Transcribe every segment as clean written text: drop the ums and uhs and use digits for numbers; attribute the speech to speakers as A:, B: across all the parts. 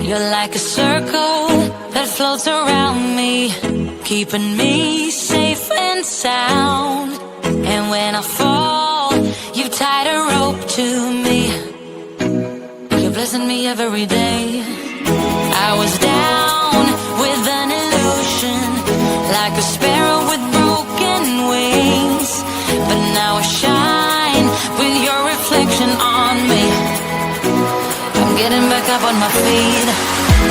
A: You're like a circle that floats around me, keeping me safe and sound. And when I fall, you tied a rope to me. You're blessing me every day. I was down with an illusion, like a sparrow with broken wings. But now I shine with your reflection on me. I'm getting back up on my feet.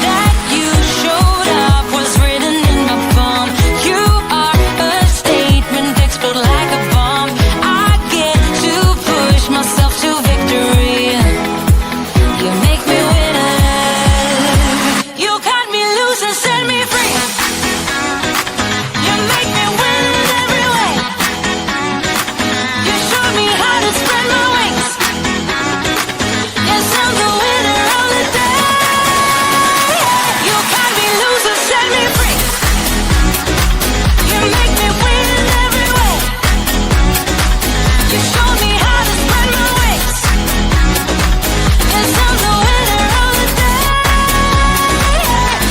A: That you showed up was written in my palm. You are a statement, explode like a bomb. I get to push myself to victory. You make me winner. You cut me loose and set me free. You make me win in every way. You showed me how to spread my wings. Yes, I'm the winner of the day. You cut me loose and set me free. You make me win in every way. You showed me how to spread my wings. Yes, I'm the winner of the day.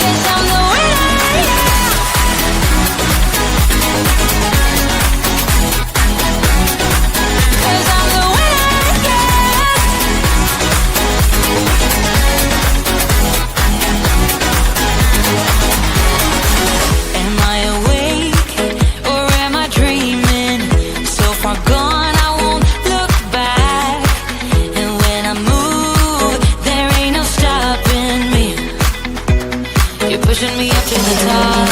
A: Yes, I'm the winner, yeah. 'Cause I'm the winner, yeah. Am I awake or am I dreaming? So far gone, I won't look back. And when I move, there ain't no stopping me. You're pushing me up to the top.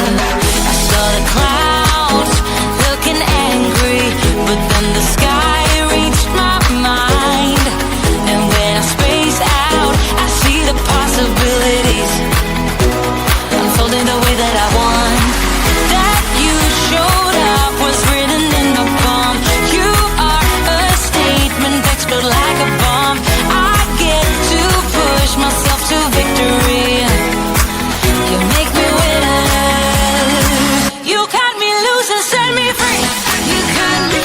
A: I saw the clouds looking angry, but then the sky reached my mind. And when I space out, I see the possibilities unfolding the way that I want. That you showed up was written in my palm. You are a statement, explode like a bomb. I get to push myself to victory. You make me winner. You cut me loose and set me free. You cut me.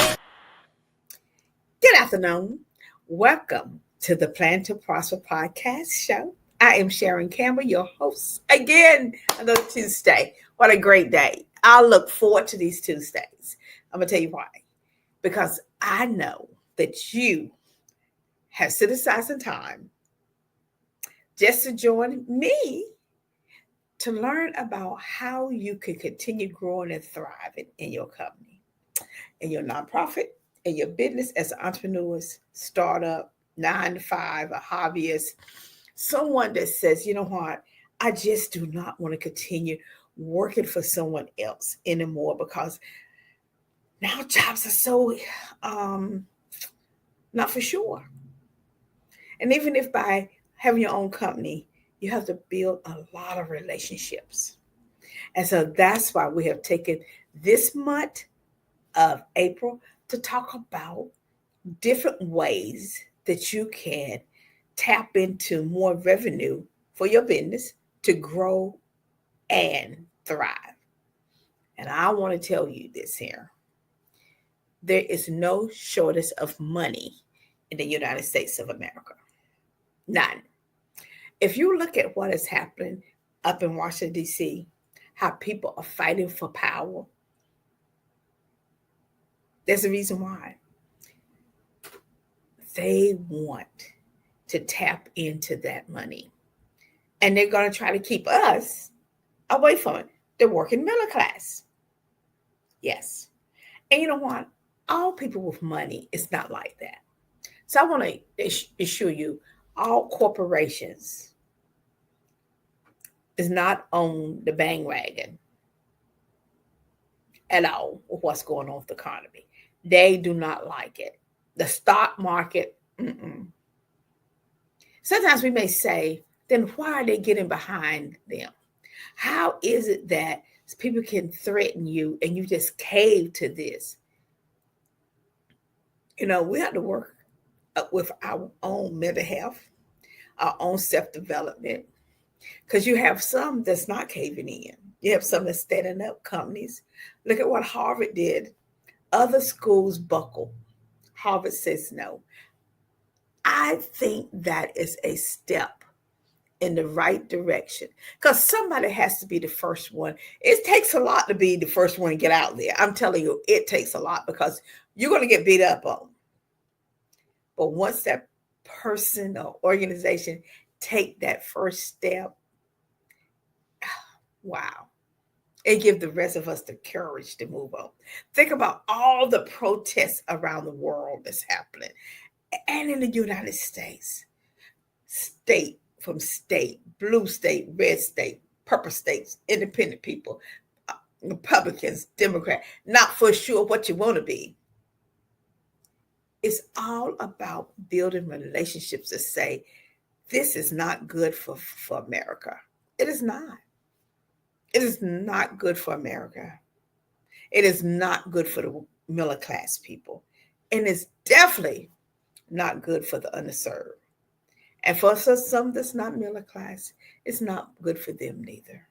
B: Good afternoon. Welcome to the Plan to Prosper podcast show. I am Sharon Campbell, your host. Again, another Tuesday. What a great day. I look forward to these Tuesdays. I'm going to tell you why. Because I know that you have set aside some time just to join me to learn about how you can continue growing and thriving in your company, in your nonprofit, in your business as an entrepreneur, startup, 9 to 5, a hobbyist, someone that says, you know what, I just do not want to continue working for someone else anymore because now jobs are so not for sure. And even if by having your own company, you have to build a lot of relationships. And so that's why we have taken this month of April to talk about different ways that you can tap into more revenue for your business to grow and thrive. And I want to tell you this here. There is no shortage of money in the United States of America. None. If you look at what is happening up in Washington, D.C., how people are fighting for power, there's a reason why. They want to tap into that money. And they're going to try to keep us away from it, the working middle class. Yes. And you know what? All people with money is not like that. So I want to assure you, all corporations is not on the bandwagon at all with what's going on with the economy. They do not like it. The stock market, Sometimes we may say, then why are they getting behind them? How is it that people can threaten you and you just cave to this? You know, we have to work with our own mental health, our own self-development, because you have some that's not caving in. You have some that's standing up companies. Look at what Harvard did. Other schools buckle. Harvard says no. I think that is a step in the right direction, because somebody has to be the first one. It takes a lot to be the first one to get out there. I'm telling you, it takes a lot, because you're going to get beat up on. But once that person or organization take that first step, wow, it gives the rest of us the courage to move on. Think about all the protests around the world that's happening, and in the United States, state from state, blue state, red state, purple states, independent people, Republicans, Democrats, not for sure what you want to be. It's all about building relationships to say, this is not good for America. It is not. It is not good for America. It is not good for the middle class people. And it's definitely not good for the underserved. And for some that's not middle class, it's not good for them neither.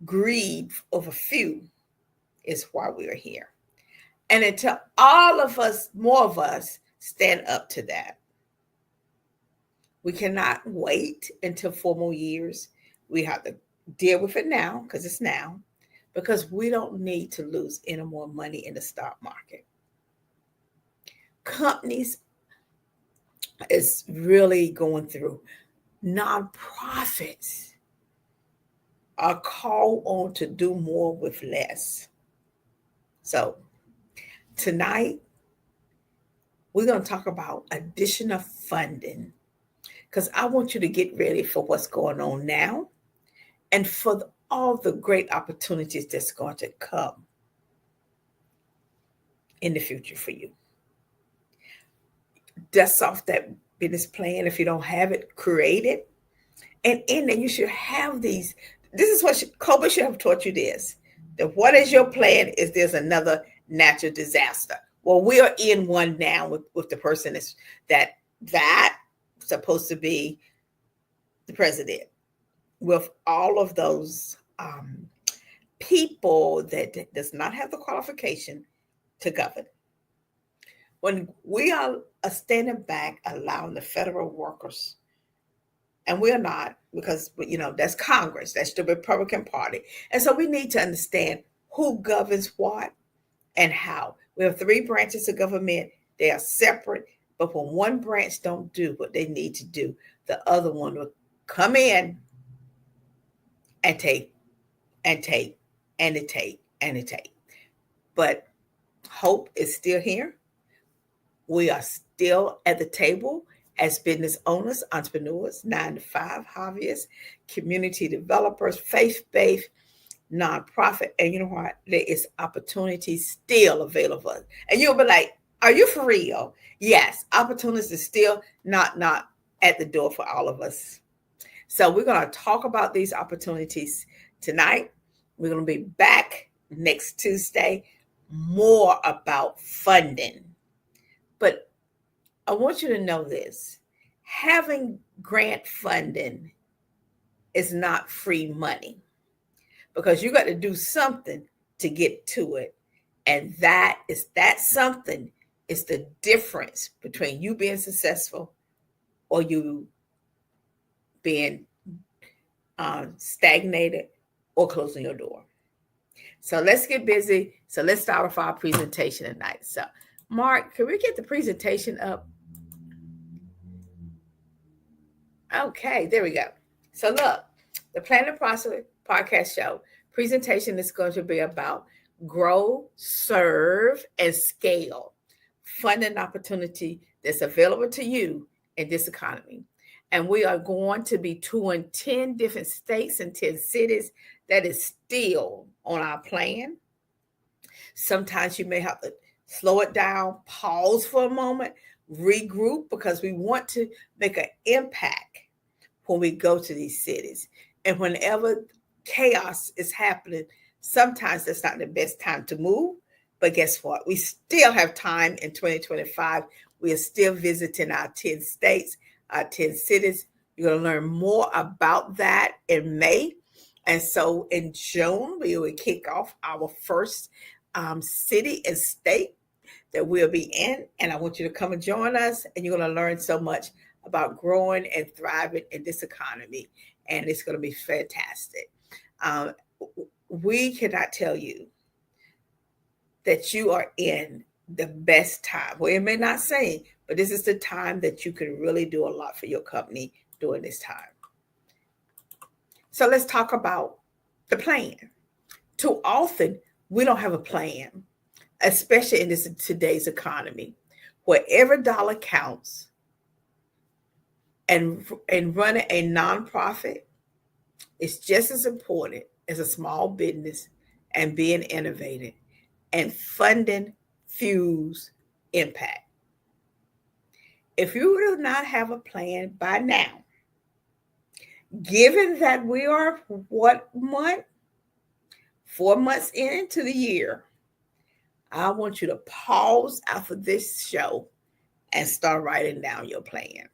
B: Greed of a few is why we are here. And until all of us, more of us, stand up to that, we cannot wait until 4 more years. We have to deal with it now, because it's now, because we don't need to lose any more money in the stock market. Companies is really going through. Nonprofits are called on to do more with less. So tonight, we're going to talk about additional funding, because I want you to get ready for what's going on now and for all the great opportunities that's going to come in the future for you. Dust off that business plan. If you don't have it, create it. And in there, you should have these. This is what Kobe should have taught you this. That what is your plan is there's another natural disaster. Well, we are in one now with the person that supposed to be the president, with all of those people that does not have the qualification to govern. When we are standing back, allowing the federal workers, and we're not, because that's Congress, that's the Republican Party, and so we need to understand who governs what and how. We have 3 branches of government. They are separate, but when one branch don't do what they need to do, the other one will come in and take and take and take and take. But hope is still here. We are still at the table as business owners, entrepreneurs, 9 to 5 hobbyists, community developers, faith-based, nonprofit. And you know what? There is opportunity still available. And you'll be like, are you for real? Yes, opportunities is still not at the door for all of us. So we're going to talk about these opportunities tonight. We're going to be back next Tuesday, more about funding. But I want you to know this. Having grant funding is not free money, because you got to do something to get to it. And that something is the difference between you being successful or you being stagnated or closing your door. So let's get busy. So let's start off our presentation tonight. So Mark, can we get the presentation up? Okay, there we go. So look, the Planet Prosper podcast show presentation is going to be about grow, serve, and scale funding opportunity that's available to you in this economy. And we are going to be touring 10 different states and 10 cities. That is still on our plan. Sometimes you may have to slow it down, pause for a moment, regroup, because we want to make an impact when we go to these cities. And whenever chaos is happening, sometimes that's not the best time to move. But guess what? We still have time in 2025. We are still visiting our 10 states, our 10 cities. You're going to learn more about that in May. And so in June, we will kick off our first city and state that we'll be in. And I want you to come and join us. And you're going to learn so much about growing and thriving in this economy, and it's going to be fantastic. Um, we cannot tell you that you are in the best time. Well, it may not say, but this is the time that you can really do a lot for your company during this time. So let's talk about the plan. Too often, we don't have a plan, especially in today's economy, where every dollar counts. And running a nonprofit is just as important as a small business and being innovative. And funding fuels impact. If you do not have a plan by now, given that we are what month? 4 months into the year, I want you to pause after this show and start writing down your plan.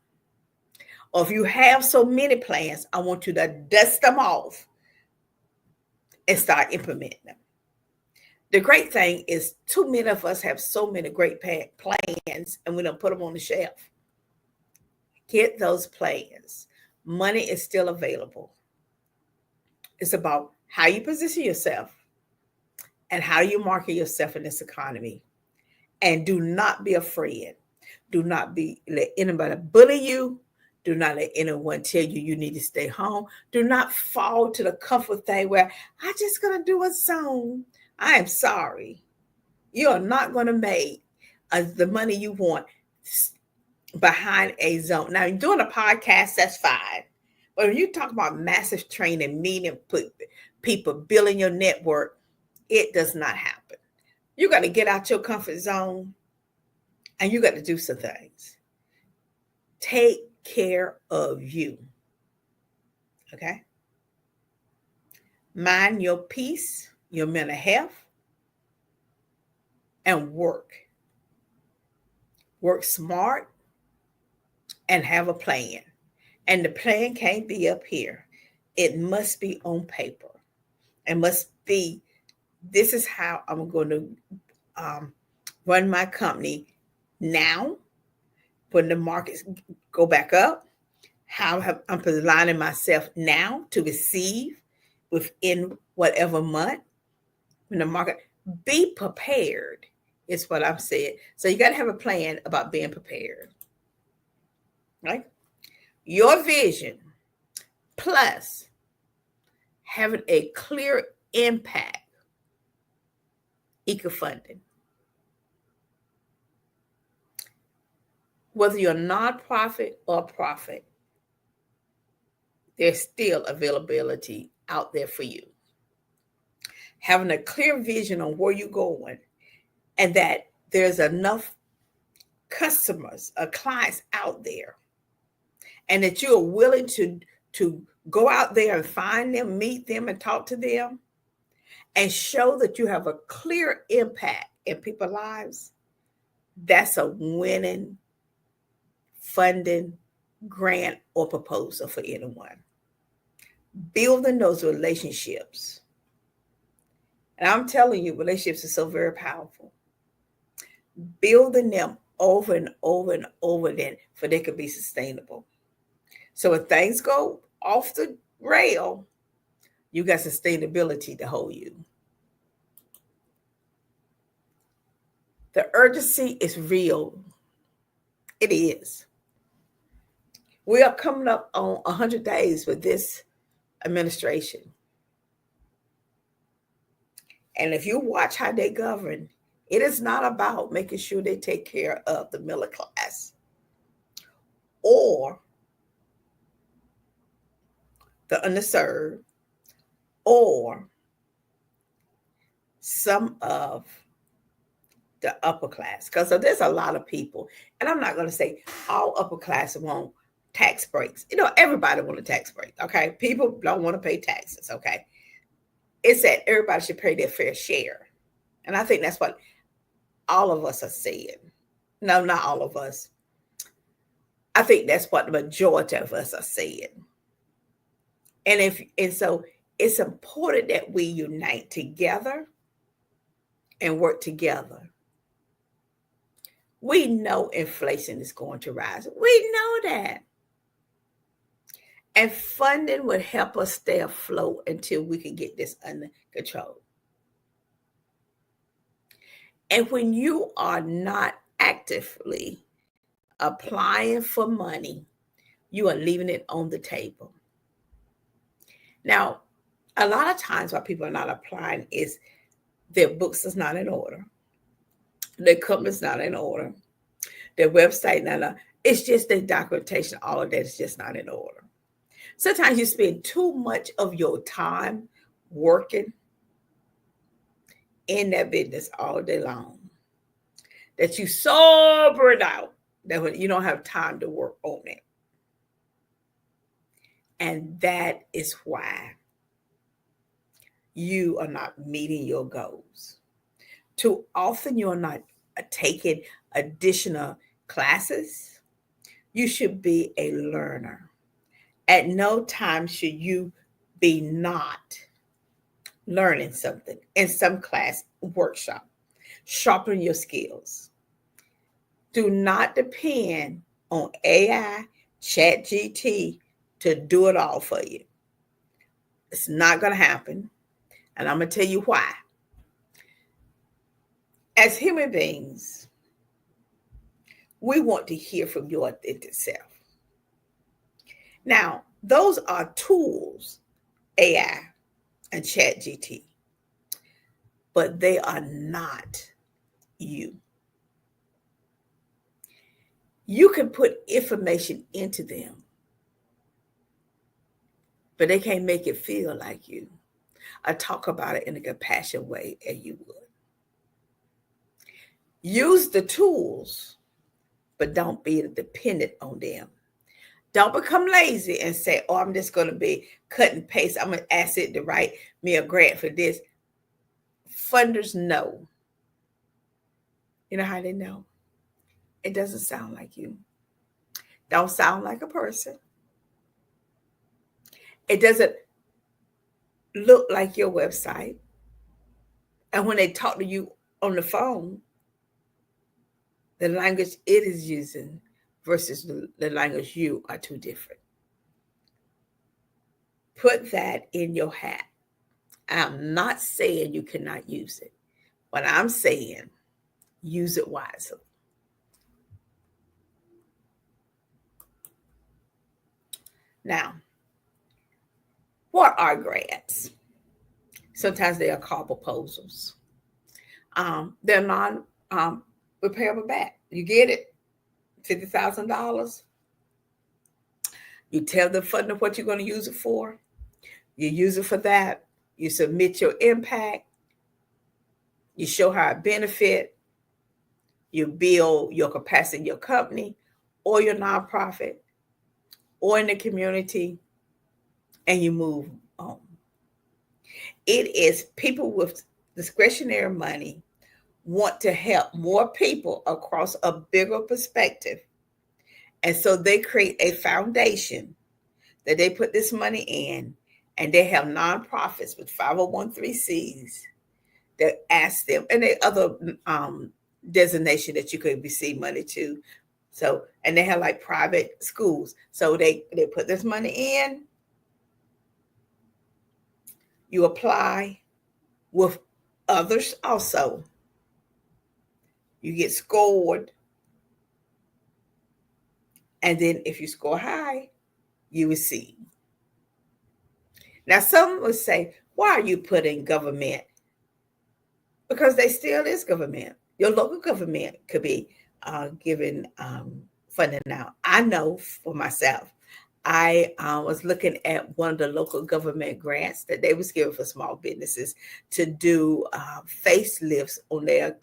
B: Or if you have so many plans, I want you to dust them off and start implementing them. The great thing is too many of us have so many great plans and we don't put them on the shelf. Get those plans. Money is still available. It's about how you position yourself and how you market yourself in this economy. And do not be afraid. Do not let anybody bully you. Do not let anyone tell you you need to stay home. Do not fall to the comfort thing where I'm just going to do a Zoom. I am sorry. You are not going to make the money you want behind a Zoom. Now, doing a podcast, that's fine. But when you talk about massive training, meeting people, building your network, it does not happen. You got to get out your comfort zone and you got to do some things. Take care of you. Okay? Mind your peace, your mental health, and work. Work smart and have a plan. And the plan can't be up here. It must be on paper. It must be, this is how I'm going to run my company now when the markets go back up. How I'm aligning myself now to receive within whatever month when the market. Be prepared is what I'm saying. So you got to have a plan about being prepared. Right? Your vision plus having a clear impact equal funding. Whether you're a nonprofit or profit, there's still availability out there for you. Having a clear vision on where you're going and that there's enough customers or clients out there and that you're willing to go out there and find them, meet them, and talk to them and show that you have a clear impact in people's lives, that's a winning funding grant or proposal for anyone. Building those relationships. And I'm telling you, relationships are so very powerful. Building them over and over and over again for they could be sustainable. So if things go off the rail, you got sustainability to hold you. The urgency is real. It is. We are coming up on 100 days with this administration. And if you watch how they govern, it is not about making sure they take care of the middle class or the underserved or some of the upper class. Because there's a lot of people, and I'm not going to say all upper class want tax breaks. Everybody want a tax break, okay? People don't want to pay taxes, okay? It's that everybody should pay their fair share. And I think that's what all of us are saying. No, not all of us. I think that's what the majority of us are saying. And so it's important that we unite together and work together. We know inflation is going to rise. We know that. And funding would help us stay afloat until we can get this under control. And when you are not actively applying for money, you are leaving it on the table. Now, a lot of times why people are not applying is their books is not in order. Their company's not in order. Their website not in order. It's just their documentation, all of that is just not in order. Sometimes you spend too much of your time working in that business all day long that you so burned out that when you don't have time to work on it. And that is why you are not meeting your goals. Too often you are not taking additional classes. You should be a learner. At no time should you be not learning something in some class, workshop. Sharpen your skills. Do not depend on AI, ChatGPT to do it all for you. It's not going to happen. And I'm going to tell you why. As human beings, we want to hear from your authentic self. Now, those are tools, AI and ChatGPT, but they are not you. You can put information into them, but they can't make it feel like you. I talk about it in a compassionate way as you would. Use the tools, but don't be dependent on them. Don't become lazy and say, oh, I'm just going to be cut and paste. I'm going to ask it to write me a grant for this. Funders know. You know how they know? It doesn't sound like you. Don't sound like a person. It doesn't look like your website. And when they talk to you on the phone, the language it is using versus the language you are too different. Put that in your hat. I'm not saying you cannot use it, but I'm saying use it wisely. Now, what are grants? Sometimes they are called proposals. They're non-repayable back. You get it, $50,000. You tell the funder what you're going to use it for. You use it for that. You submit your impact. You show how it benefit. You build your capacity in your company or your nonprofit or in the community, and you move on. It is people with discretionary money want to help more people across a bigger perspective. And so they create a foundation that they put this money in, and they have nonprofits with 501(c)(3)s that ask them, and they other designation that you could receive money to. So, and they have like private schools. So they put this money in. You apply with others also. You get scored. And then if you score high, you receive. Now, some would say, why are you putting government? Because they still is government. Your local government could be giving funding now. I know for myself, I was looking at one of the local government grants that they was giving for small businesses to do facelifts on their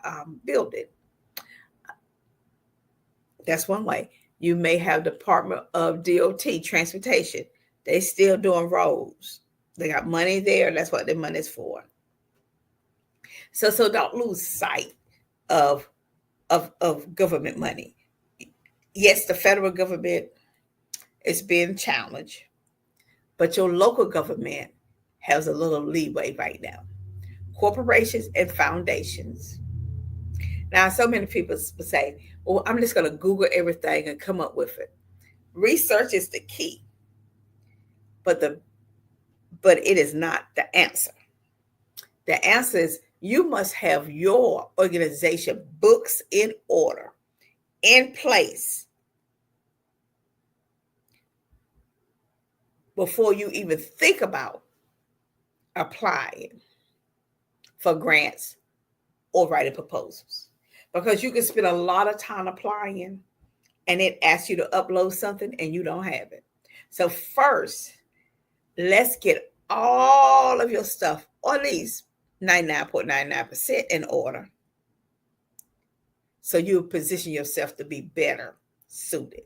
B: building. That's one way. You may have Department of DOT, transportation. They still doing roads. They got money there. That's what their money is for. So don't lose sight of government money. Yes, the federal government is being challenged, but your local government has a little leeway right now. Corporations and foundations, Now, so many people say, well, I'm just going to Google everything and come up with it. Research is the key, but it is not the answer. The answer is you must have your organization books in order, in place, before you even think about applying for grants or writing proposals. Because you can spend a lot of time applying and it asks you to upload something and you don't have it. So first, let's get all of your stuff, or at least 99.99% in order, so you position yourself to be better suited.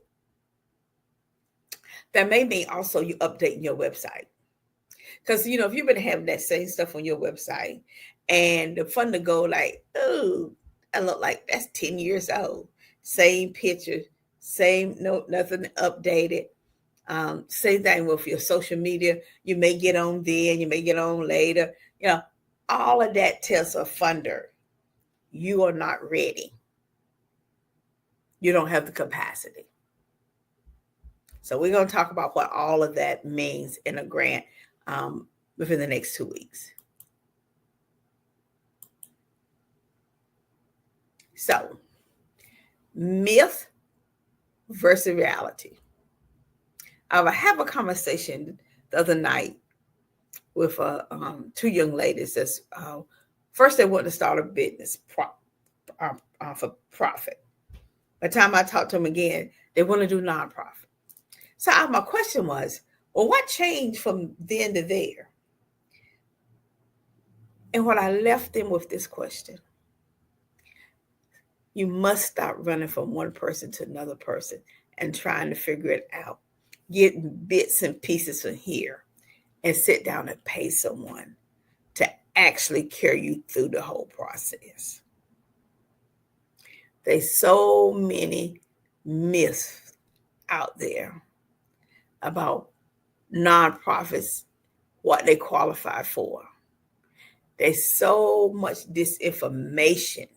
B: That may mean also you updating your website. Because, if you've been having that same stuff on your website and the fun to go like, oh, I look like that's 10 years old. Same picture, same, no, nothing updated. Same thing with your social media. You may get on then, you may get on later. All of that tells a funder you are not ready. You don't have the capacity. So we're going to talk about what all of that means in a grant within the next 2 weeks. So, myth versus reality. I have a conversation the other night with two young ladies. That's first they wanted to start a business for profit. By the time I talked to them again, they want to do nonprofit. So my question was, well, what changed from then to there? And what I left them with this question: you must stop running from one person to another person and trying to figure it out, getting bits and pieces from here, and sit down and pay someone to actually carry you through the whole process. There's so many myths out there about nonprofits, what they qualify for. There's so much disinformation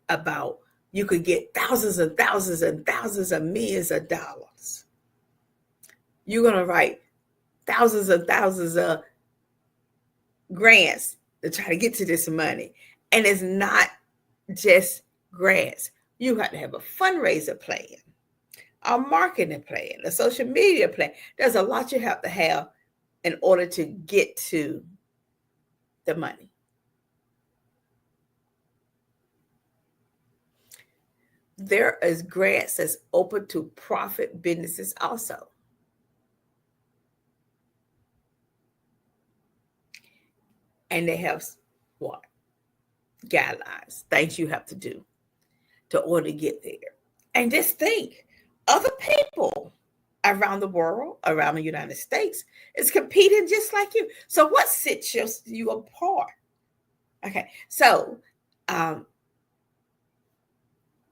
B: about you could get thousands and thousands and thousands of millions of dollars. You're going to write thousands and thousands of grants to try to get to this money. And it's not just grants. You got to have a fundraiser plan, a marketing plan, a social media plan. There's a lot you have to have in order to get to the money. There is grants that's open to profit businesses also. And they have what? Guidelines, things you have to do to order to get there. And just think, other people around the world, around the United States, is competing just like you. So what sets you apart? Okay, so I'll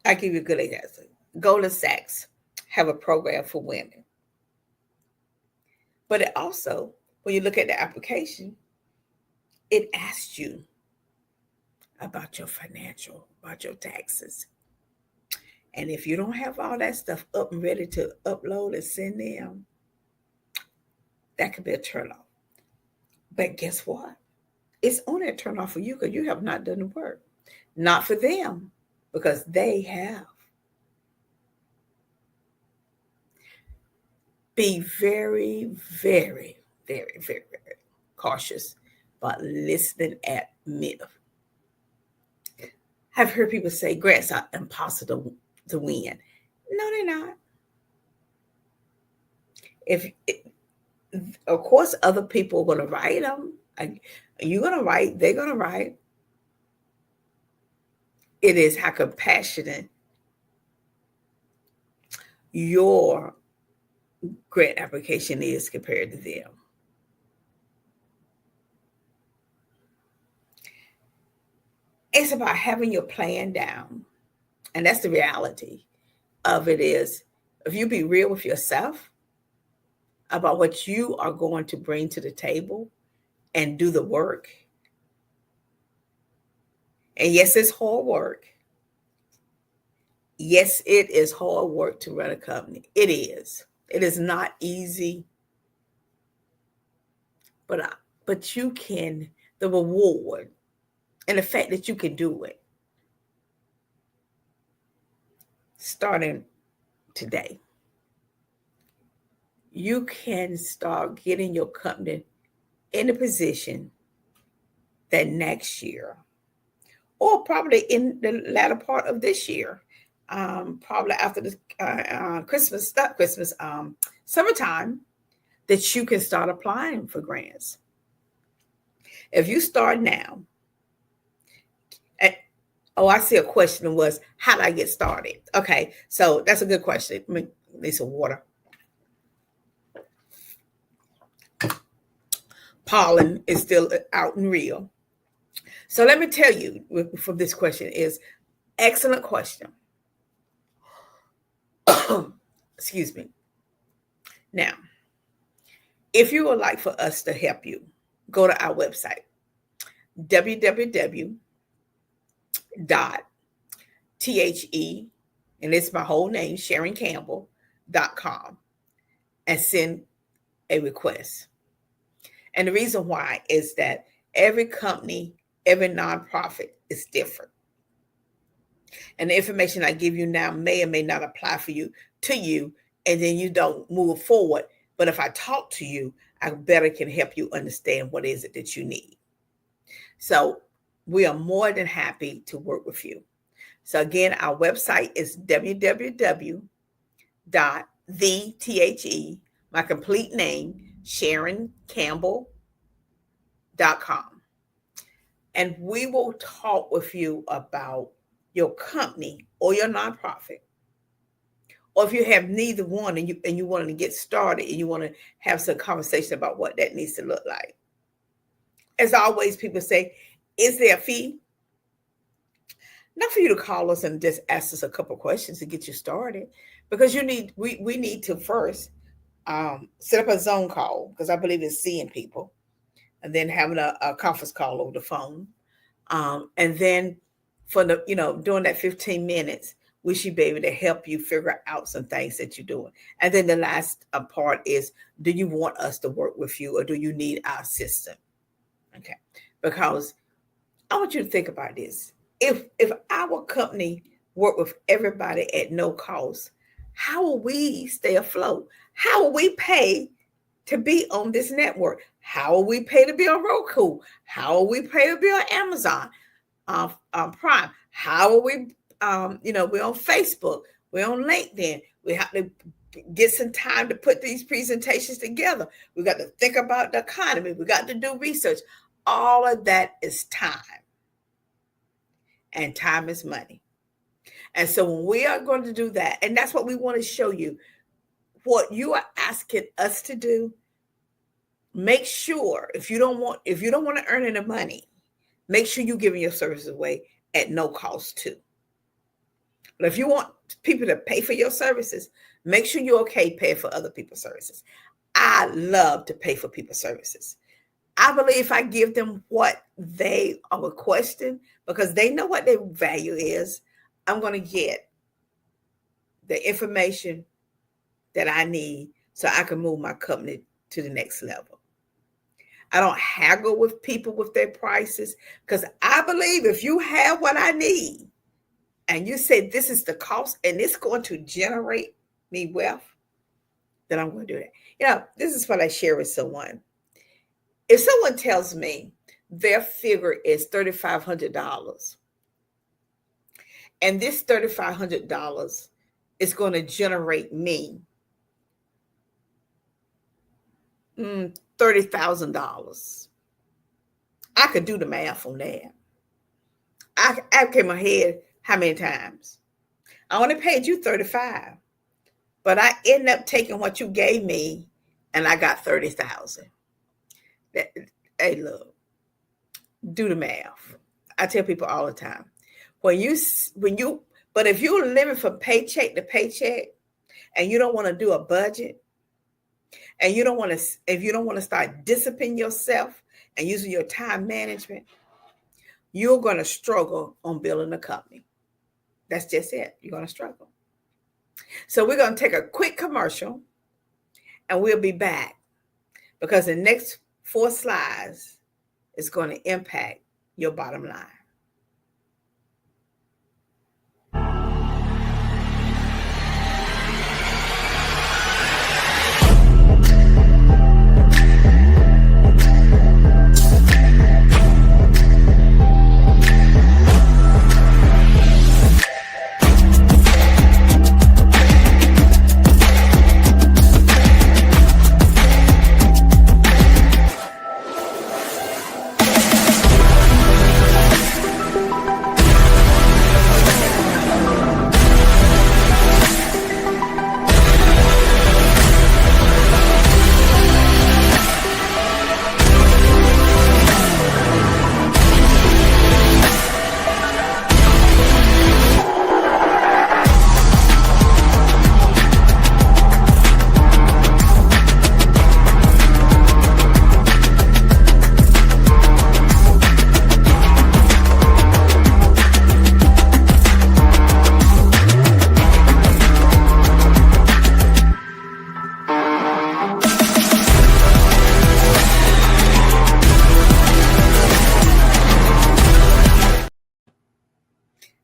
B: give you a good example. Goldman Sachs have a program for women. But it also, when you look at the application, it asks you about your financial, about your taxes. And if you don't have all that stuff up and ready to upload and send them, that could be a turnoff. But guess what? It's only a turnoff for you because you have not done the work. Not for them, because they have. Be very, very, very, very, very cautious about listening at myth. I've heard people say grants are impossible to win. No, they're not. Of course, other people are going to write them. You're going to write, they're going to write. It is how compassionate your grant application is compared to them. It's about having your plan down. And that's the reality of it is, if you be real with yourself about what you are going to bring to the table and do the work, And yes, it's hard work. Yes, it is hard work to run a company. It is. It is not easy, but you can. The reward and the fact that you can do it, starting today, you can start getting your company in a position that next year, or probably in the latter part of this year, probably after the Christmas, not Christmas, summertime, that you can start applying for grants. If you start now, and, oh, I see a question was, how do I get started? Okay, so that's a good question. Let me need some water. Pollen is still out and real. So let me tell you from this question is excellent question. Excuse me. Now, if you would like for us to help you, go to our website, www.the, and it's my whole name, Sharon Campbell.com, and send a request. And the reason why is that every company, every nonprofit is different. And the information I give you now may or may not apply for you to you, and then you don't move forward. But if I talk to you, I better can help you understand what is it that you need. So we are more than happy to work with you. So again, our website is www.the, my complete name, SharonCampbell.com. And we will talk with you about your company or your nonprofit. Or if you have neither one and you want to get started and you want to have some conversation about what that needs to look like. As always, people say, is there a fee? Not for you to call us and just ask us a couple of questions to get you started, because we need to first set up a Zoom call, because I believe in seeing people, and then having a conference call over the phone, and then for the during that 15 minutes, we should be able to help you figure out some things that you're doing. And then the last part is, do you want us to work with you, or do you need our system? Okay, because I want you to think about this. If our company work with everybody at no cost, how will we stay afloat? How will we pay to be on this network? How will we pay to be on Roku? How will we pay to be on Amazon Prime? How will we, we're on Facebook, we're on LinkedIn. We have to get some time to put these presentations together. We got to think about the economy. We got to do research. All of that is time. And time is money. And so when we are going to do that, and that's what we want to show you, what you are asking us to do, make sure if you don't want to earn any money, make sure you're giving your services away at no cost too. But if you want people to pay for your services, make sure you're okay paying for other people's services. I love to pay for people's services. I believe if I give them what they are requesting, because they know what their value is, I'm going to get the information that I need so I can move my company to the next level. I don't haggle with people with their prices, because I believe if you have what I need and you say this is the cost and it's going to generate me wealth, then I'm going to do that. This is what I share with someone. If someone tells me their figure is $3,500, and this $3,500 is going to generate me $30,000, I could do the math on that. I came ahead how many times? I only paid you $35,000, but I ended up taking what you gave me, and I got $30,000. Hey, look, do the math. I tell people all the time, but if you're living from paycheck to paycheck and you don't want to do a budget, and if you don't want to start disciplining yourself and using your time management, you're going to struggle on building a company. That's just it. You're going to struggle. So we're going to take a quick commercial and we'll be back because the next 4 slides is going to impact your bottom line.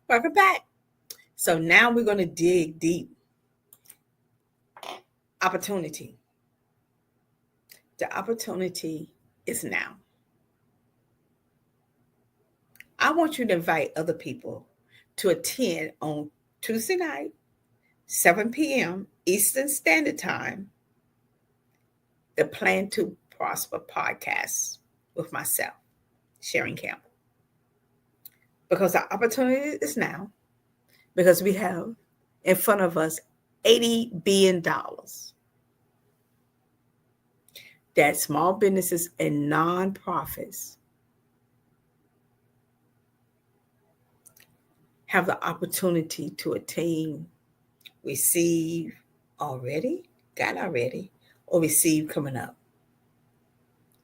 B: Welcome back. So now we're going to dig deep. Opportunity. The opportunity is now. I want you to invite other people to attend on Tuesday night, 7 p.m. Eastern Standard Time, the Plan to Prosper podcast with myself, Sharon Campbell. Because the opportunity is now, because we have in front of us $80 billion that small businesses and nonprofits have the opportunity to attain, receive already, got already, or receive coming up.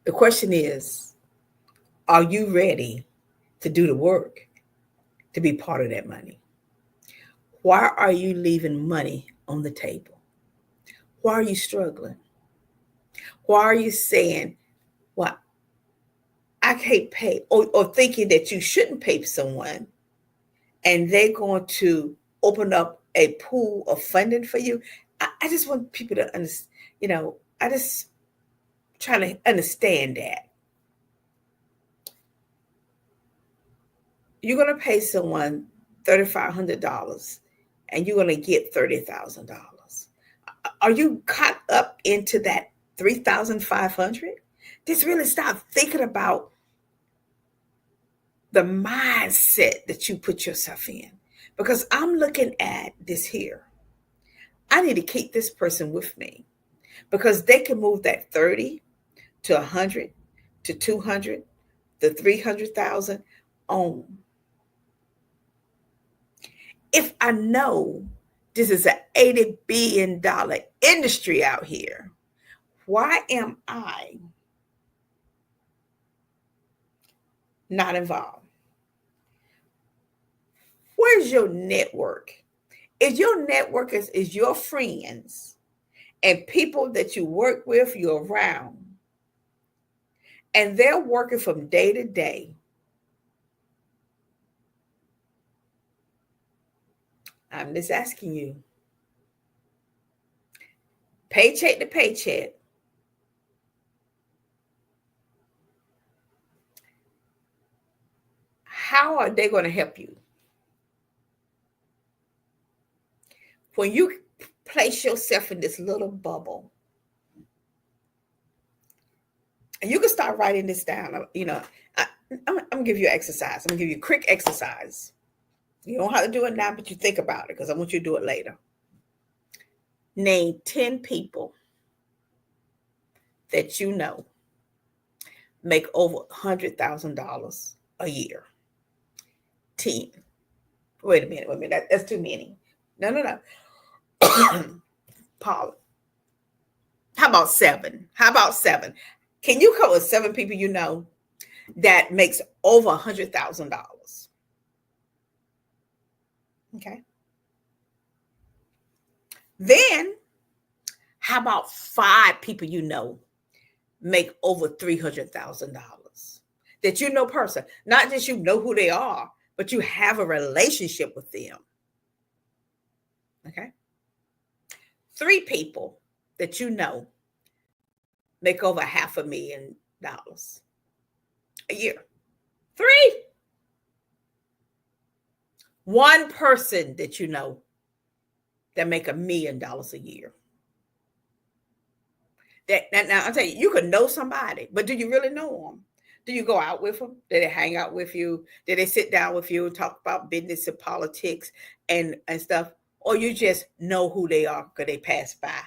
B: The question is, are you ready to do the work to be part of that money? Why are you leaving money on the table? Why are you struggling? Why are you saying, well, I can't pay, or thinking that you shouldn't pay someone and they're going to open up a pool of funding for you? I just want people to understand, I just try to understand that. You're going to pay someone $3,500 and you're going to get $30,000. Are you caught up into that $3,500? Just really stop thinking about the mindset that you put yourself in. Because I'm looking at this here. I need to keep this person with me because they can move that 30 to 100 to 200 to 300,000 on. If I know this is an $80 billion industry out here, why am I not involved? Where's your network? Is your network is your friends and people that you work with, you're around, and they're working from day to day. I'm just asking you, paycheck to paycheck, how are they going to help you? When you place yourself in this little bubble, and you can start writing this down, I'm going to give you an exercise. I'm going to give you a quick exercise. You don't have to do it now, but you think about it because I want you to do it later. Name 10 people that you know make over $100,000 a year. 10. Wait a minute. That's too many. No. Paula. How about 7? Can you come with 7 people you know that makes over $100,000. Okay. Then how about 5 people you know make over $300,000 that you know person? Not just you know who they are, but you have a relationship with them. Okay. 3 people that you know make over $500,000 a year. 3. 1 person that you know that make $1,000,000 a year. Now I'll tell you, you could know somebody, but do you really know them? Do you go out with them? Do they hang out with you? Do they sit down with you and talk about business and politics and stuff? Or you just know who they are because they pass by?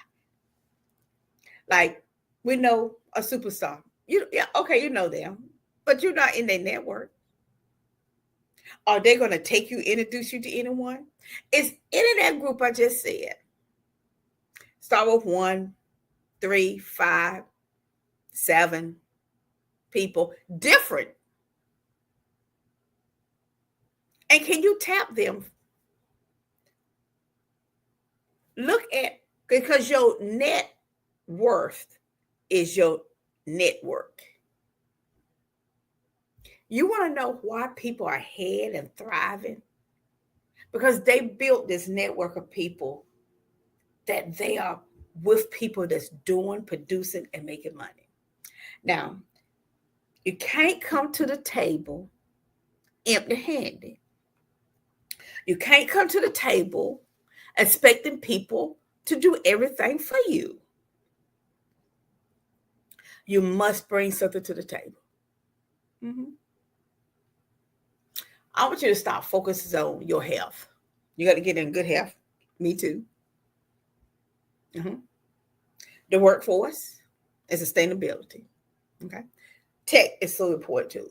B: Like, we know a superstar. Yeah, okay, you know them, but you're not in their network. Are they going to take you, introduce you to anyone? It's in that group I just said. Start with 1, 3, 5, 7 people, different. And can you tap them? Look at, because your net worth is your network. You want to know why people are ahead and thriving? Because they built this network of people that they are with people that's doing, producing, and making money. Now, you can't come to the table empty-handed. You can't come to the table expecting people to do everything for you. You must bring something to the table. Mm-hmm. I want you to stop focusing on your health. You got to get in good health. Me too. Mm-hmm. The workforce and sustainability. Okay. Tech is so important too.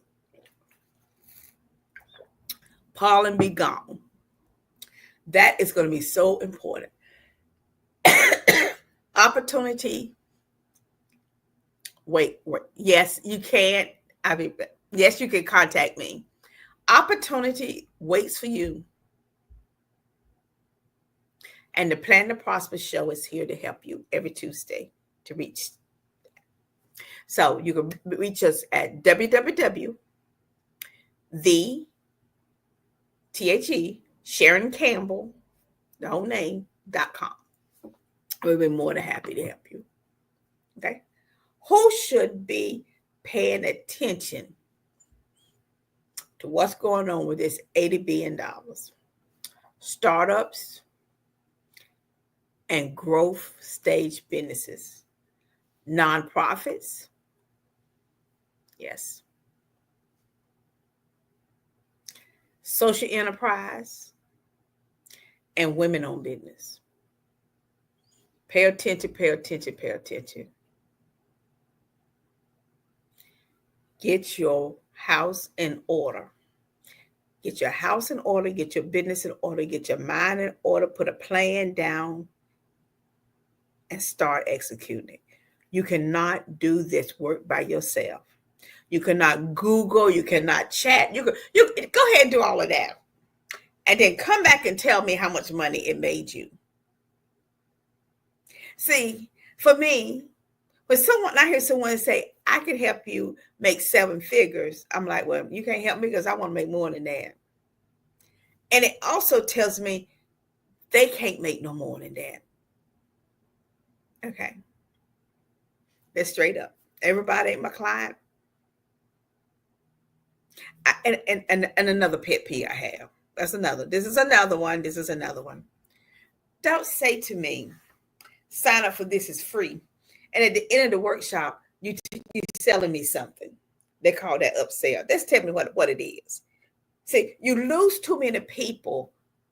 B: Pollen be gone. That is going to be so important. Opportunity. Wait. Yes, you can. Yes, you can contact me. Opportunity waits for you. And the Plan to Prosper show is here to help you every Tuesday to reach. So you can reach us at Sharon Campbell, the whole name.com. We'll be more than happy to help you. Okay. Who should be paying attention to what's going on with this $80 billion? Startups and growth stage businesses, nonprofits, yes, social enterprise, and women-owned business. Pay attention, pay attention, pay attention. Get your house in order. Get your house in order, get your business in order, get your mind in order, put a plan down, and start executing. You cannot do this work by yourself. You cannot Google, you cannot chat. You go ahead and do all of that. And then come back and tell me how much money it made you. See, for me, when I hear someone say, I can help you make 7 figures, I'm like, well, you can't help me because I want to make more than that. And it also tells me they can't make no more than that. Okay. That's straight up. Everybody ain't my client. And another pet peeve I have. That's another. This is another one. Don't say to me, sign up for this is free. And at the end of the workshop, you're selling me something. They call that upsell. That's telling me what it is. See, you lose too many people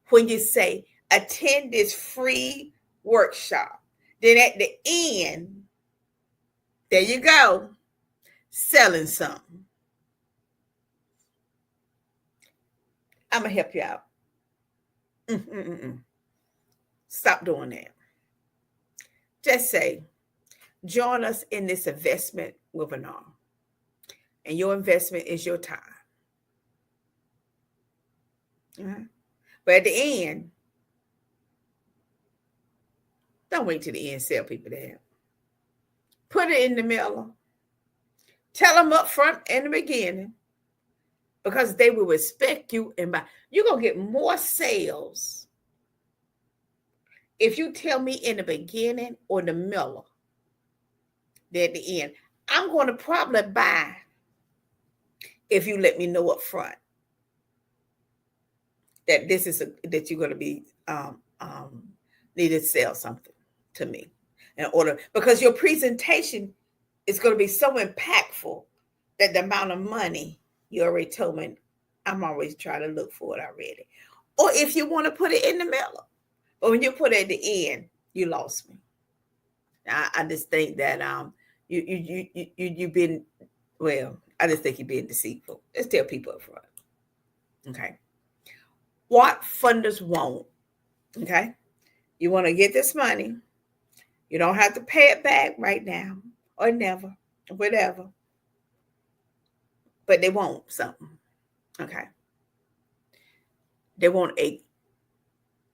B: when you say, attend this free workshop. Then at the end, there you go, selling something. I'm going to help you out. Stop doing that. Just say, join us in this investment webinar. and your investment is your time. Uh-huh. But at the end, don't wait till the end, sell people that. Put it in the middle. Tell them up front in the beginning, because they will respect you and buy. You're going to get more sales if you tell me in the beginning or the middle than at the end. I'm going to probably buy if you let me know up front that this is that you're going to be need to sell something to me in order, because your presentation is going to be so impactful that the amount of money you already told me, I'm always trying to look for it already. Or if you want to put it in the middle, but when you put it at the end, you lost me. I just think that you've been, well, I just think you're being deceitful. Let's tell people up front. Okay. What funders want, okay? You want to get this money. You don't have to pay it back right now or never, whatever. But they want something, okay? They want a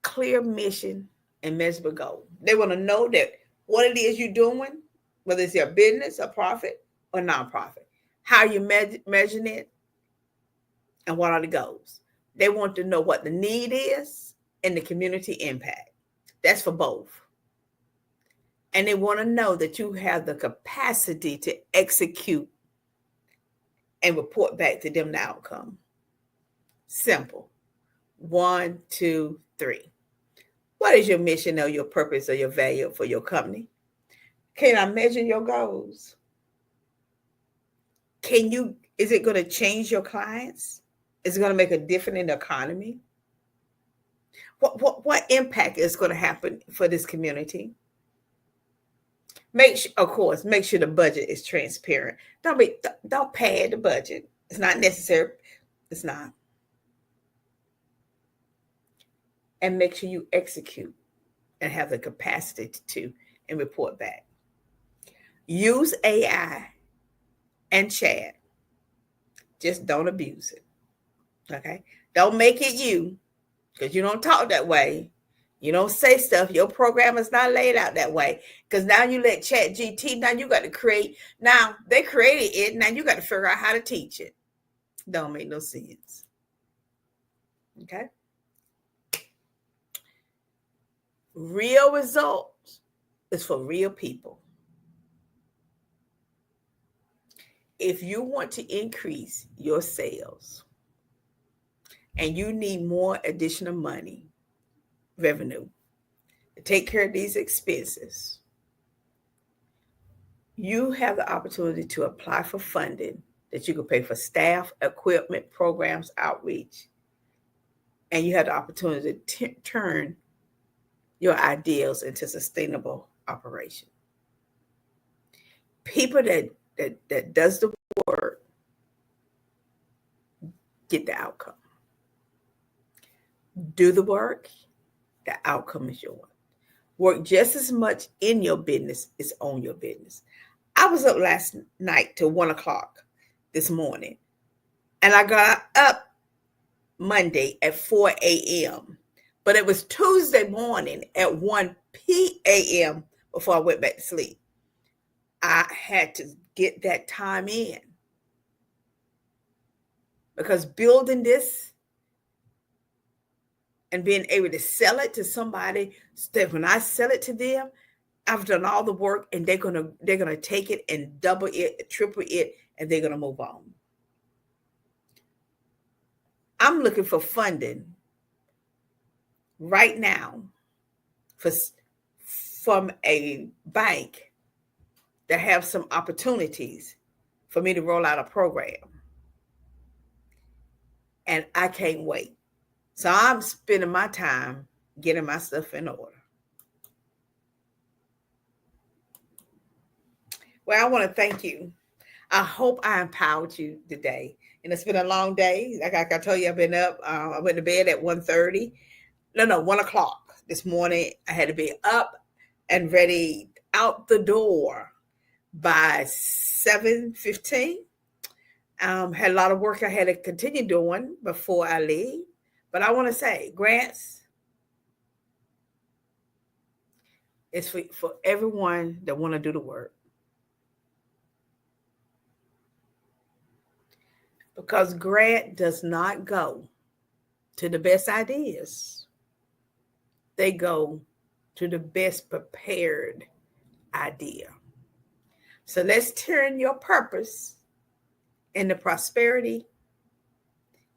B: clear mission and measurable goal. They want to know that what it is you're doing, whether it's your business, a profit, or nonprofit, how you measuring it, and what are the goals. They want to know what the need is and the community impact. That's for both. And they want to know that you have the capacity to execute and report back to them the outcome. Simple. 1, 2, 3. What is your mission or your purpose or your value for your company? Can I measure your goals? Is it going to change your clients? Is it going to make a difference in the economy? What impact is going to happen for this community? Make sure the budget is transparent. Don't pad the budget. It's not necessary. It's not. And make sure you execute and have the capacity to and report back. Use AI and chat. Just don't abuse it. Okay? Don't make it you, because you don't talk that way. You don't say stuff. Your program is not laid out that way. Because now you let Chat GT, now you got to create. Now they created it. Now you got to figure out how to teach it. Don't make no sense. Okay? Real results is for real people. If you want to increase your sales and you need more additional money, revenue, to take care of these expenses, you have the opportunity to apply for funding that you can pay for staff, equipment, programs, outreach, and you have the opportunity to turn your ideals into sustainable operation. People that does the work get the outcome. Do the work, the outcome is yours. Work just as much in your business as on your business. I was up last night till 1 o'clock this morning, and I got up Monday at 4 a.m. But it was Tuesday morning at 1 p.m. before I went back to sleep. I had to get that time in, because building this and being able to sell it to somebody, that when I sell it to them, I've done all the work, and they're gonna take it and double it, triple it, and they're gonna move on. I'm looking for funding right now from a bank that have some opportunities for me to roll out a program. And I can't wait. So I'm spending my time getting my stuff in order. Well, I want to thank you. I hope I empowered you today. And it's been a long day. Like I told you, I've been up. I went to bed at 1:30. 1 o'clock this morning. I had to be up and ready out the door by 7:15. Had a lot of work I had to continue doing before I leave. But I want to say, grants is for everyone that want to do the work. Because grant does not go to the best ideas. They go to the best prepared idea. So let's turn your purpose into prosperity.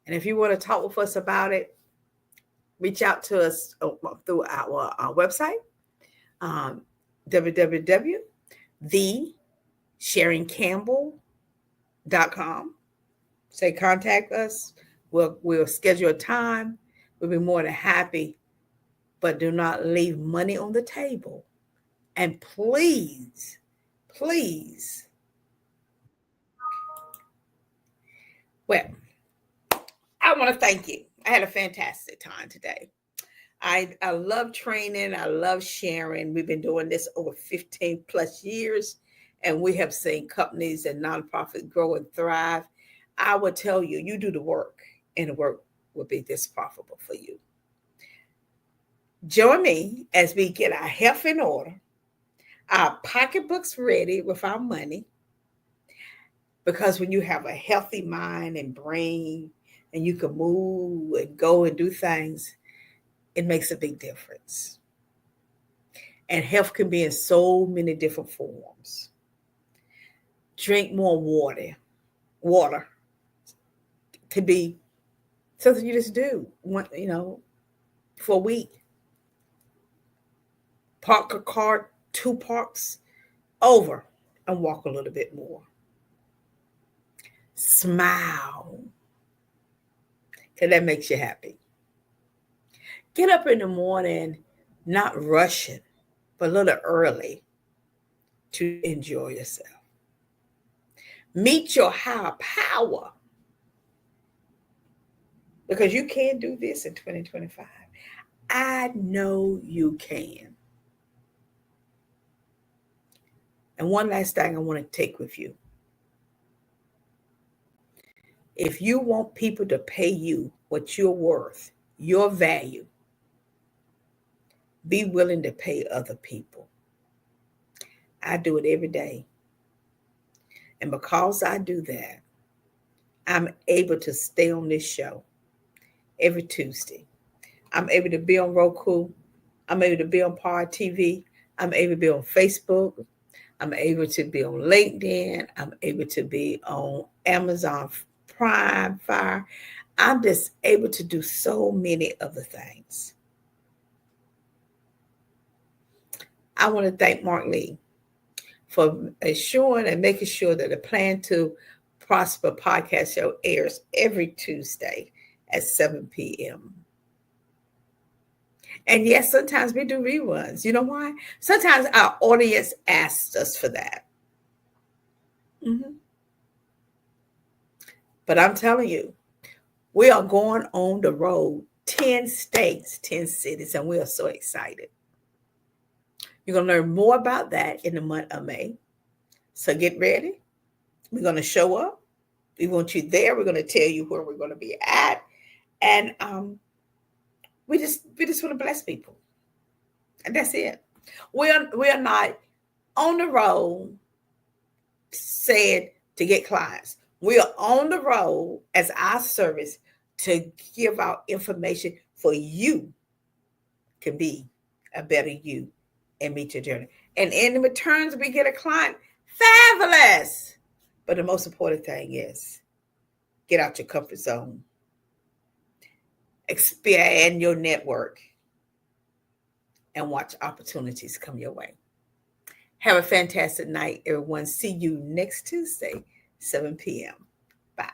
B: And if you want to talk with us about it, reach out to us through our website, www.thesharoncampbell.com. Say contact us. We'll schedule a time. We'll be more than happy. But do not leave money on the table. And please, please. Well, I want to thank you. I had a fantastic time today. I love training. I love sharing. We've been doing this over 15 plus years, and we have seen companies and nonprofits grow and thrive. I will tell you, you do the work, and the work will be this profitable for you. Join me as we get our health in order, our pocketbooks ready with our money, because when you have a healthy mind and brain, and you can move and go and do things, it makes a big difference. And health can be in so many different forms. Drink more water. Water could be something you just do, for a week. Park a car 2 parks over and walk a little bit more. Smile, because that makes you happy. Get up in the morning, not rushing, but a little early to enjoy yourself. Meet your higher power, because you can do this in 2025. I know you can. And one last thing I want to take with you. If you want people to pay you what you're worth, your value, be willing to pay other people. I do it every day. And because I do that, I'm able to stay on this show every Tuesday. I'm able to be on Roku. I'm able to be on Par TV. I'm able to be on Facebook. I'm able to be on LinkedIn. I'm able to be on Amazon Prime Fire. I'm just able to do so many other things. I want to thank Mark Lee for assuring and making sure that the Plan to Prosper podcast show airs every Tuesday at 7 p.m. And yes, sometimes we do reruns. You know why? Sometimes our audience asks us for that. But I'm telling you, we are going on the road, 10 states, 10 cities, and we are so excited. You're going to learn more about that in the month of May. So get ready. We're going to show up. We want you there. We're going to tell you where we're going to be at. And we just want to bless people. And that's it. We are not on the road saying to get clients. We are on the road as our service to give out information for you to be a better you and meet your journey. And in returns, we get a client. Fabulous. But the most important thing is get out your comfort zone. Expand your network. And watch opportunities come your way. Have a fantastic night, everyone. See you next Tuesday, 7 p.m. Bye.